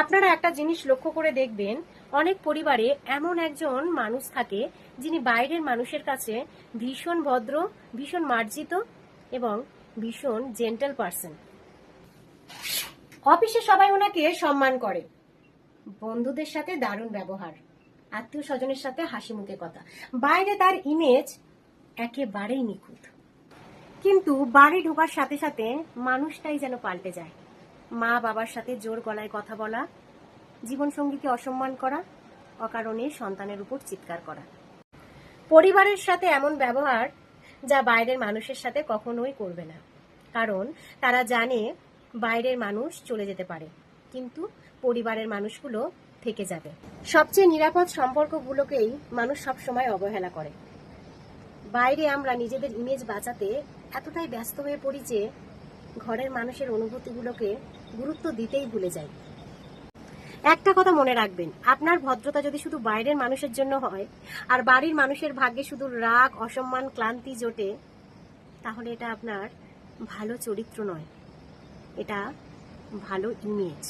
আপনারা একটা জিনিস লক্ষ্য করে দেখবেন, অনেক পরিবারে এমন একজন মানুষ থাকে যিনি বাইরের মানুষের কাছে ভীষণ ভদ্র, ভীষণ মার্জিত এবং ভীষণ জেন্টল পার্সন। অফিসে সবাই ওনাকে সম্মান করে, বন্ধুদের সাথে দারুণ ব্যবহার, আত্মীয় স্বজনের সাথে হাসি মুখে কথা, বাইরে তার ইমেজ একেবারেই নিখুঁত। কিন্তু বাড়ি ঢোকার সাথে সাথে মানুষটাই যেন পাল্টে যায়। মা বাবার সাথে জোর গলায় কথা বলা, জীবনসঙ্গীকে অসম্মান করা, অকারণে সন্তানের উপর চিৎকার করা। পরিবারের সাথে এমন ব্যবহার যা বাইরের মানুষের সাথে কখনোই করবে না, কারণ তারা জানে বাইরের মানুষ চলে যেতে পারে কিন্তু পরিবারের মানুষগুলো থেকে যাবে। সবচেয়ে নিরাপদ সম্পর্কগুলোকেই মানুষ সবসময় অবহেলা করে। বাইরে আমরা নিজেদের ইমেজ বাঁচাতে এতটাই ব্যস্ত হয়ে পড়ি যে ঘরের মানুষের অনুভূতিগুলোকে গুরুত্ব দিতেই ভুলে যাই। একটা কথা মনে রাখবেন, আপনার ভদ্রতা যদি শুধু বাইরের মানুষের জন্য হয় আর বাড়ির মানুষের ভাগ্যে শুধু রাগ, অসম্মান, ক্লান্তি জোটে, তাহলে এটা আপনার ভালো চরিত্র নয়, এটা ভালো ইমেজ।